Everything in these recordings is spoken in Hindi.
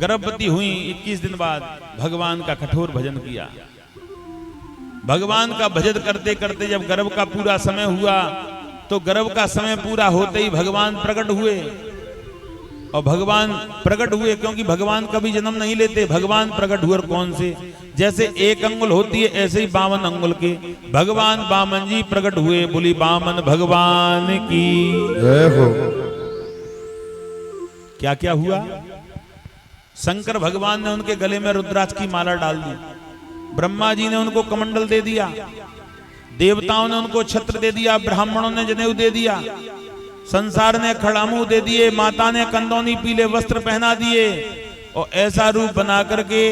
गर्भवती हुई 21 दिन बाद भगवान का कठोर भजन किया। भगवान का भजन करते करते जब गर्भ का पूरा समय हुआ तो गर्भ का समय पूरा होते ही भगवान प्रकट हुए। और भगवान प्रकट हुए क्योंकि भगवान कभी जन्म नहीं लेते, भगवान प्रकट हुए कौन से, जैसे एक अंगुल होती है ऐसे ही 52 अंगुल के भगवान बामन जी प्रकट हुए। बोली बामन भगवान की जय हो। क्या क्या हुआ? शंकर भगवान ने उनके गले में रुद्राक्ष की माला डाल दी, ब्रह्मा जी ने उनको कमंडल दे दिया, देवताओं ने उनको छत्र दे दिया, ब्राह्मणों ने जनेऊ दे दिया, संसार ने खड़ामू दे दिए, माता ने कंदौनी पीले वस्त्र पहना दिए और ऐसा रूप बना करके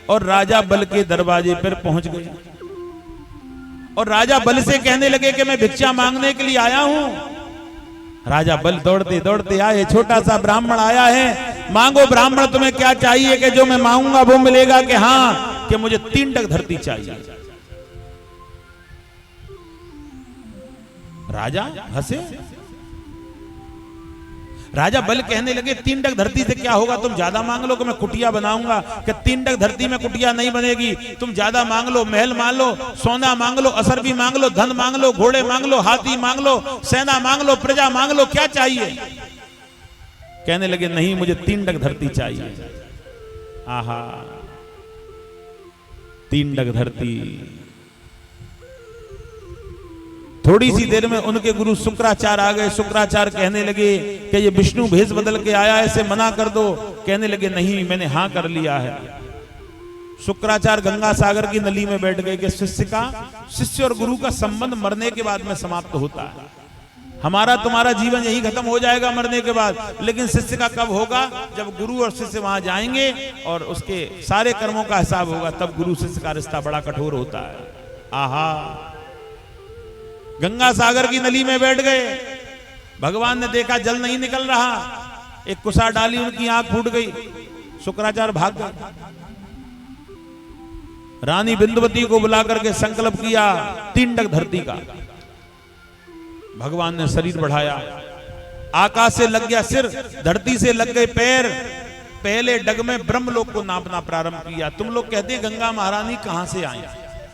और राजा बल के दरवाजे पर पहुंच गए। और राजा बल से कहने लगे कि मैं भिक्षा मांगने के लिए आया हूं। राजा बल दौड़ते दौड़ते आए, छोटा सा ब्राह्मण आया है, मांगो ब्राह्मण तुम्हें क्या चाहिए कि जो मैं मांगूंगा वो मिलेगा, कि हाँ कि मुझे 3 टक धरती चाहिए। राजा हंसे। राजा बल कहने लगे 3 टक धरती से क्या होगा, तुम ज्यादा मांग लो कि मैं कुटिया बनाऊंगा, कि 3 टक धरती में कुटिया नहीं बनेगी, तुम ज्यादा मांग लो, महल मांग लो, सोना मांग लो, असरबी मांग लो, धन मांग लो, घोड़े मांग लो, हाथी मांग लो, सेना मांग लो, प्रजा मांग लो, क्या चाहिए? कहने लगे नहीं मुझे 3 टक धरती चाहिए। आहा 3 टक धरती। थोड़ी सी देर में उनके गुरु शुक्राचार्य आ गए। शुक्राचार्य कहने लगे कि ये विष्णु भेष बदल के आया है, इसे मना कर दो। कहने लगे नहीं मैंने हाँ कर लिया है। शुक्राचार्य गंगा सागर की नली में बैठ गए कि शिष्य और गुरु का संबंध मरने के बाद में समाप्त होता है। हमारा तुम्हारा जीवन यही खत्म हो जाएगा मरने के बाद, लेकिन शिष्य का कब होगा? जब गुरु और शिष्य वहां जाएंगे और उसके सारे कर्मों का हिसाब होगा, तब गुरु शिष्य का रिश्ता बड़ा कठोर होता है। आहा गंगा सागर की नली में बैठ गए। भगवान ने देखा जल नहीं निकल रहा, एक कुसा डाली, उनकी आंख फूट गई। शुक्राचार्य भाग गए। रानी बिंदुवती को बुला करके संकल्प किया 3 टक धरती का। भगवान ने शरीर बढ़ाया, आकाश से लग गया सिर, धरती से लग गए पैर। पहले डग में ब्रह्मलोक को नापना प्रारंभ किया। तुम लोग कहते हैं गंगा महारानी कहां से आई,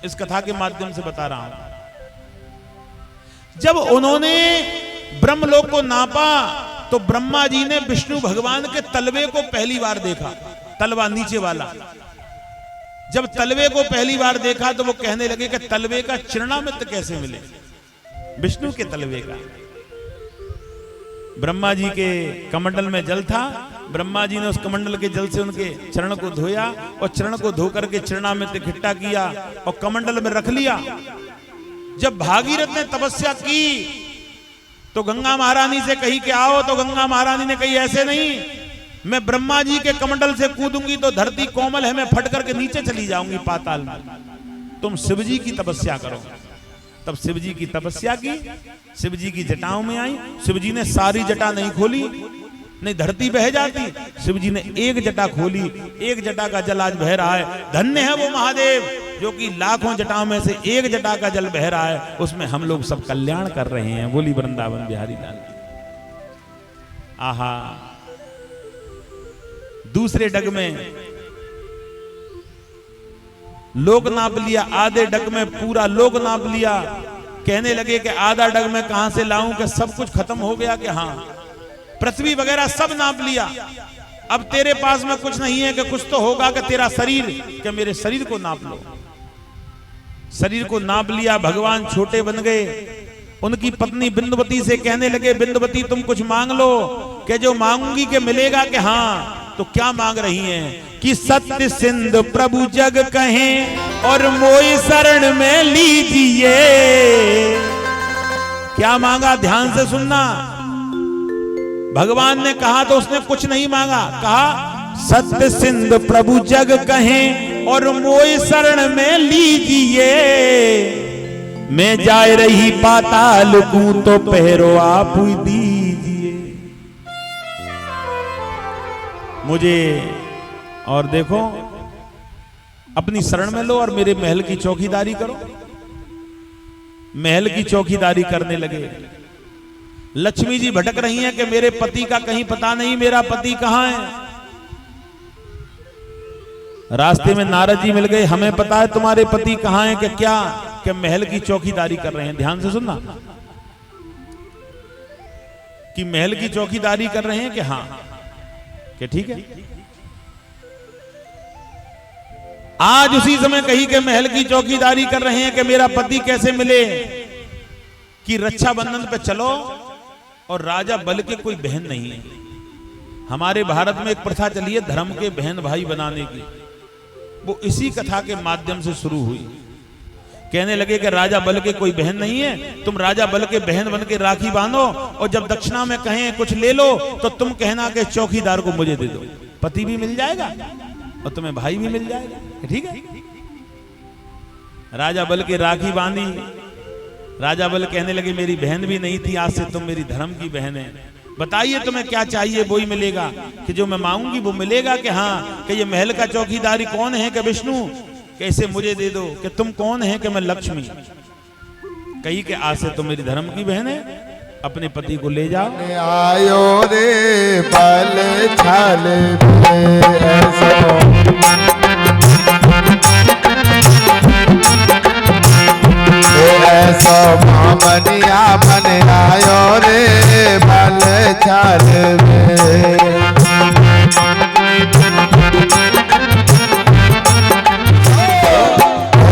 इस कथा के माध्यम से बता रहा हूं। जब उन्होंने ब्रह्मलोक को नापा तो ब्रह्मा जी ने विष्णु भगवान के तलवे को पहली बार देखा, तलवा नीचे वाला। जब तलवे को पहली बार देखा तो वो कहने लगे कि तलवे का चरणामृत कैसे मिले, विष्णु के तलवे का। ब्रह्मा जी के कमंडल में जल था, ब्रह्मा जी ने उस कमंडल के जल से उनके चरण को धोया और चरण को धोकर के चरणामृत इकट्ठा किया और कमंडल में रख लिया। जब भागीरथ ने तपस्या की तो गंगा महारानी से कही कि आओ, तो गंगा महारानी ने कही ऐसे नहीं, मैं ब्रह्मा जी के कमंडल से कूदूंगी तो धरती कोमल है, मैं फट करके नीचे चली जाऊंगी पाताल में, तुम शिव जी की तपस्या करो। तब शिव जी की तपस्या की, शिव जी की जटाओं में आई। शिव जी ने सारी जटा नहीं खोली, नहीं धरती बह जाती। शिव जी ने एक जटा खोली, एक जटा का जल आज बह रहा है। धन्य है वो महादेव जो कि लाखों जटाओं में से एक जटा का जल बह रहा है, उसमें हम लोग सब कल्याण कर रहे हैं। बोली वृंदावन बिहारी लाल। आहा दूसरे डग में लोक नाप लिया, आधे डग में पूरा लोक नाप लिया। कहने लगे कि आधा डग में कहां से लाऊं कि सब कुछ खत्म हो गया, कि हाँ पृथ्वी वगैरह सब नाप लिया। अब तेरे पास में कुछ नहीं है कि कुछ तो होगा कि तेरा शरीर, कि मेरे शरीर को नाप लो। शरीर को नाप लिया, भगवान छोटे बन गए। उनकी पत्नी बिंदुवती से कहने लगे बिंदुवती तुम कुछ मांग लो, कि जो मांगूंगी कि मिलेगा, कि हाँ। तो क्या मांग रही हैं? कि सत्य सिंधु प्रभु जग कहें और मोई शरण में लीजिए। क्या मांगा? ध्यान से सुनना। भगवान ने कहा तो उसने कुछ नहीं मांगा, कहा सत्य सिंधु प्रभु जग कहें और मोई शरण में लीजिए। मैं जाए रही पाताल को तो पहरो आप दीजिए मुझे, और देखो अपनी शरण में लो और मेरे महल की चौकीदारी करो। महल की चौकीदारी करने लगे। लक्ष्मी जी भटक रही हैं कि मेरे पति का कहीं पता नहीं, मेरा पति कहां है। रास्ते में नारद जी मिल गए, हमें पता है तुम्हारे पति कहाँ हैं कि क्या, कि महल की चौकीदारी कर रहे हैं। ध्यान से सुनना कि महल की चौकीदारी कर रहे हैं कि हाँ, कि ठीक है। आज उसी समय कही कि महल की चौकीदारी कर रहे हैं कि मेरा पति कैसे मिले, कि रक्षाबंधन पे चलो और राजा बल के कोई बहन नहीं है। हमारे भारत में एक प्रथा चली है धर्म के बहन भाई बनाने की, वो इसी कथा के माध्यम से शुरू हुई। कहने लगे कि राजा बल के कोई बहन नहीं है, तुम राजा बल के बहन बन के राखी बांधो और जब दक्षिणा में कहें कुछ ले लो तो तुम कहना कि चौकीदार को मुझे दे दो, पति भी मिल जाएगा और तुम्हें भाई भी मिल जाएगा। ठीक है। राजा बल के राखी बांधी। राजा बल कहने लगे मेरी बहन भी नहीं थी, आज से तुम मेरी धर्म की बहन है, बताइए तुम्हें क्या चाहिए वो ही मिलेगा, कि जो मैं मांगूंगी वो मिलेगा। कि हाँ, कि ये महल का चौकीदारी कौन है, कि विष्णु, कैसे मुझे दे दो। कि तुम कौन है, कि मैं लक्ष्मी। कही कि आज से तुम मेरी धर्म की बहन है, अपने पति को ले जाओ। आयो रे बल छल ऐसो मामनिया बन आयो रे बल छल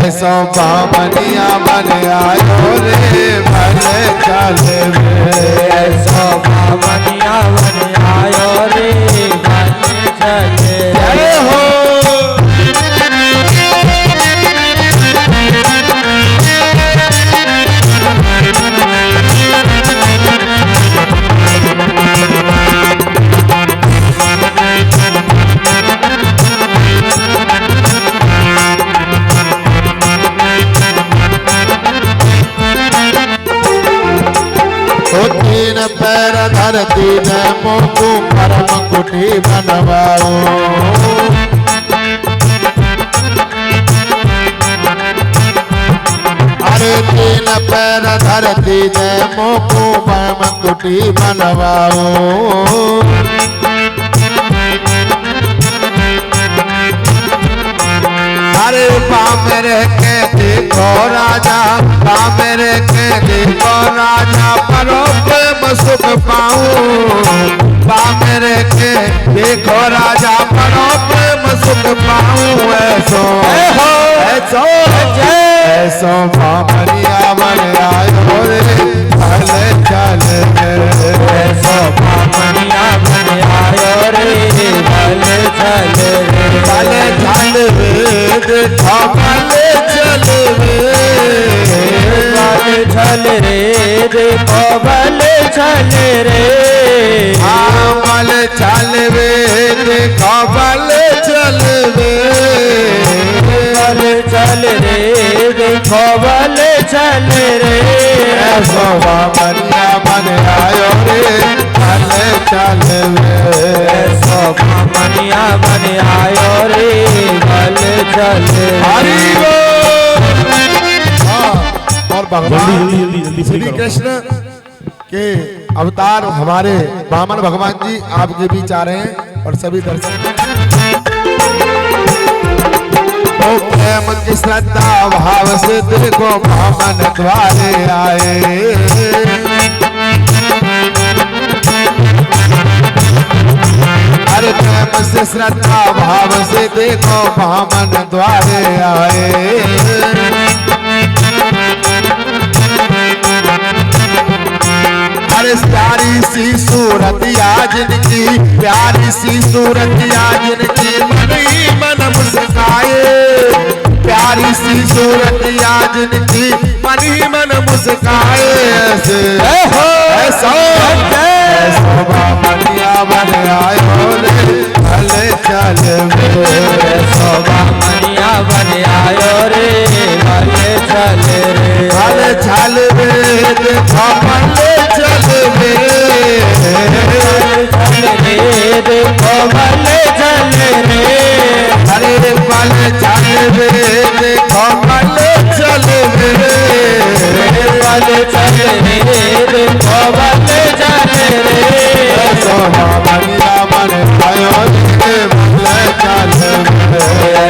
ऐसो मामनिया बन आयो रे बल छल ऐसो मामनिया बन आयो रे बल छल। जय हो तीन पैर धरती ने मोकू परम कुटी बनवाओ। अरे तीन पैर धरती ने मोकू परम कुटी बनवाओ। अरे बामेर के देखो राजा, बामेर के देखो राजा, परो प्रेम सुख पाऊं। बामेर के देखो राजा, परो प्रेम सुख पाऊं। ऐसो ऐसो ऐसो मामनिया बन आयो रे बल छल ऐसो मामनिया बन आयो रे बल छल बल छल देखो बल छल बल छल रे देखो बल छल रे। हाँ बल छल रे देखो बल छल रे बल छल रे देखो बल छल रे। ऐसो मामनिया बन आयो रे बल छल रे ऐसो मामनिया बन आयो रे बल छल। हरि बोल। और भगवान श्री कृष्ण के अवतार हमारे वामन भगवान जी आपके बीच आ रहे हैं और सभी दर्शन प्रेम की श्रद्धा भाव से देखो वामन द्वारे आए। अरे प्रेम से श्रद्धा भाव से देखो वामन द्वारे आए। अरे प्यारी सी सूरत आज जिनकी, प्यारी सी सूरत आज जिनकी, मन ही मन मुस्काए। प्यारी सी सूरत आज जिनकी, मन ही मन मुस्काए। ऐसे ऐसा ऐसो मामनिया बन आयो रे बल छल ऐसो मामनिया बन आयो रे बल छल रे बल छल रे देखो बल छल रे देखो बल छल रे। अरे बल छल रे देखो बल छल रे बल छल रे देखो बल छल रे। ऐसो मामनिया बन आयो रे बल छल रे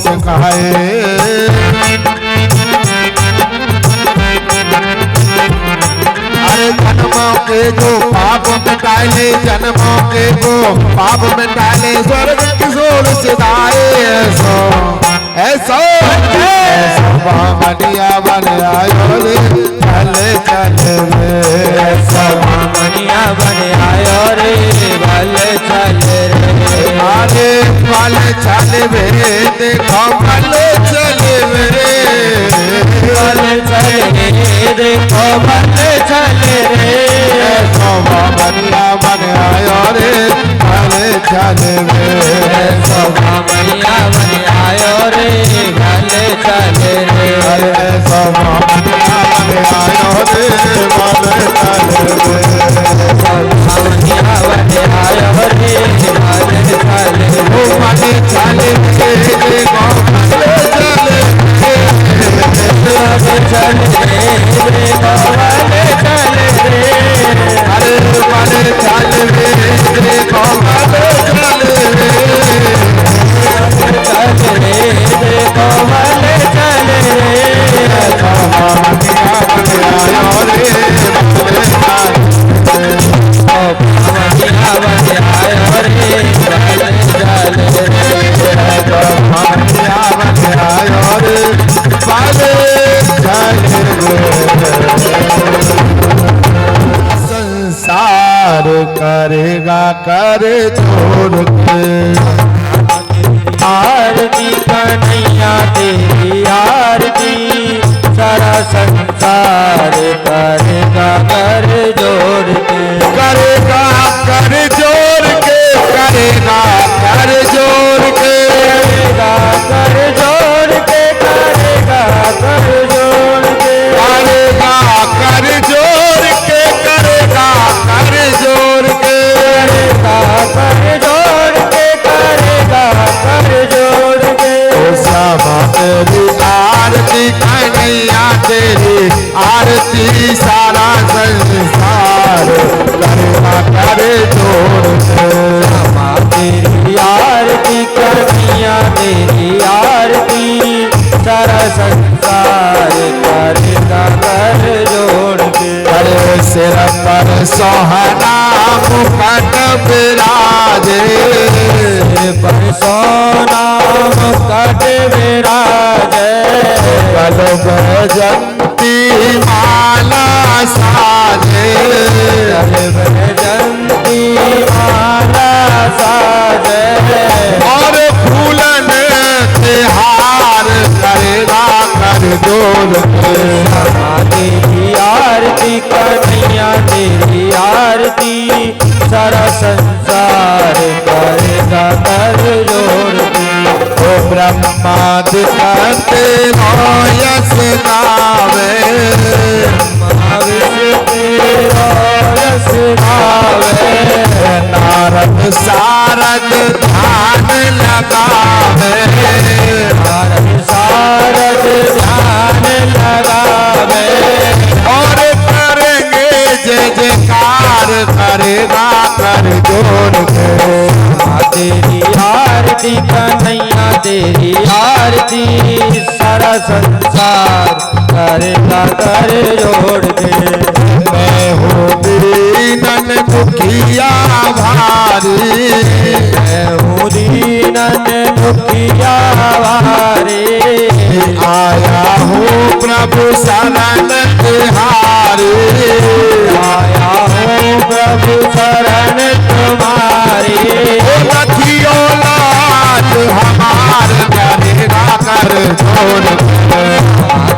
सिखाए। अरे जन्मों के जो पाप मिटाए, जन्मों के जो पाप मिटाए, स्वर्ग किशोर सिधाए। ऐसा बामनिया बन आयो रे, चले चले रे। ऐसा बामनिया बन आयो रे, भले चले रे। अरे भले चले रे, देखो भले चले रे, भले चले रे, देखो भले चले रे। ऐसा बामनिया बन आयो रे, भले चले रे। ऐसा बामनिया बन आयो रे, भले चले रे। ऐसा बामनिया बन आयो रे, भले चले रे। बामनिया बन आयो रे, भले चले रे। ओ भले चले रे, देखो भले चले रे। भले चले रे, देखो भले चले रे। अरे भले चले रे, देखो भले चले रे। चले रे, देखो भले चले रे। बामनिया बन आयो रे, भले चले रे। बामनिया बन आयो रे, भले चले रे। बामनिया बन आयो रे, भले चले रे। संसार करेगा कर छोड़ के, आरती कन्हैया तेरी आरती, सारा संसार करेगा कर जोड़ के। करेगा कर जोड़ के, करेगा कर जोड़ के, करेगा कर जोड़ के, करेगा कर जोड़ के। करेगा कर जोड़ के, करेगा कर जोड़ के। करेगा कर जोड़ के, करेगा कर जोड़ के। ओ श्यामा तेरी आरती कन्हैया तेरी आरती, सारा संसार करेगा कर जोड़ के। श्यामा तेरी आरती कन्हैया तेरी आरती, सारा संसार करेगा कर जोड़ के। अरे सिर पर सोहना मुकुट विराजे, सिर पर सोना मुकुट विराजे। गल बैजंती माला साजे, गल बैजंती माला साजे। और फूलन के हार करेगा कर जोड़ के। श्यामा तेरी आरती कन्हैया तेरी आरती, सारा संसार करेगा कर जोड़ के। ओ ब्रह्मादिपति यश गावे, महाविष्णु तेरा यश गावे। नारद सारद ध्यान लगावे, नारद सारद ध्यान लगावे। और करेंगे जय जयकार करेगा कर जोड़ के। तेरी आरती कन्हैया तेरी आरती, सारा संसार करेगा कर जोड़ के। मैं हूँ दीनन दुखिया भारी, मैं हूँ दीनन दुखिया भारी। आया हूँ प्रभु शरण तिहारी, आया हूँ प्रभु शरण तुम्हारी। रखियो लाज हमार करेगा कर जोड़ के।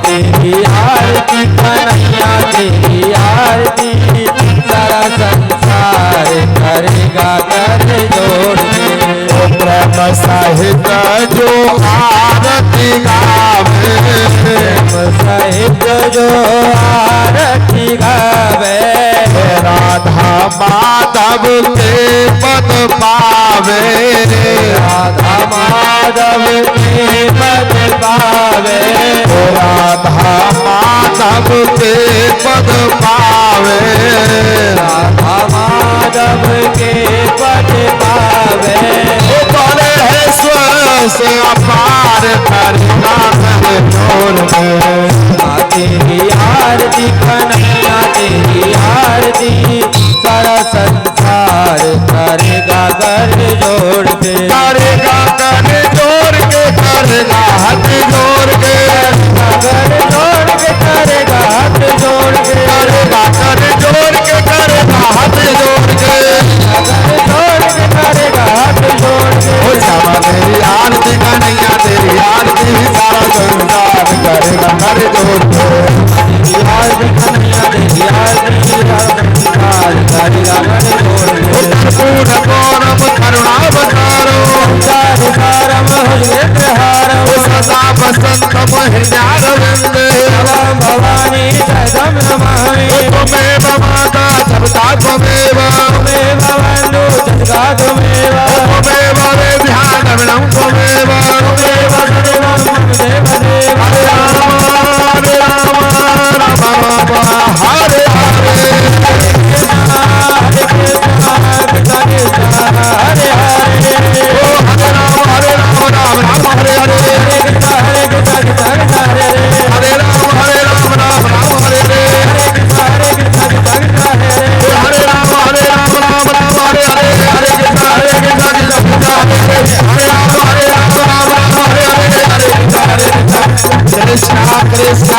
तेरी आरती कन्हैया तेरी आरती, सारा संसार करेगा कर जोड़ के। प्रेम सहित जो आरती गावे, प्रेम सहित जो आरती गावे। राधा माधव के पद पावे, राधा माधव के पद पावे। राधा माधव के पद पावे, राधा माधव के पद पावे। बड़े है से अपार करेगा कर जोर के। तेरी आरती कन्हैया तेरी आरती सारा संसार करेगा कर जोड़ के। करेगा कर जोर के करेगा हाथ जोड़ के। कर जोड़ के करेगा हाथ जोड़ के। करेगा कर जोड़ के करेगा हाथ जोड़ के। कर जोड़ के करेगा हाथ जोड़ के। ओ श्यामा तेरी आरती कन्हैया तेरी आरती सारा संसार करेगा कर जोड़ के। तेरी आरती कन्हैया तेरी आरती सारा संसार करेगा कर जोड़ के। पूर्ण गौरव करुणावतारो सारम हृदयहारम सदा बसंत महिन्यारविंद भवानी सदम नमामि। त्वमेव माता जगता त्वमेव त्वमेव बन्धु जगता त्वमेव। त्वमेव वेद्यानविनं त्वमेव त्वमेव सर्वं मम देव देव। हरे राम राम राम हरे हरे। हरे कृष्णा कृष्णा कृष्णा हरे हरे। हरे राम राम हरे हरे। हरे कृष्णा कृष्णा कृष्णा हरे हरे। हरे राम राम हरे हरे। हरे कृष्णा कृष्णा कृष्णा हरे हरे। हरे राम हरे हरे। हरे कृष्णा कृष्णा कृष्णा हरे हरे। हरे राम राम हरे हरे। हरे कृष्णा कृष्ण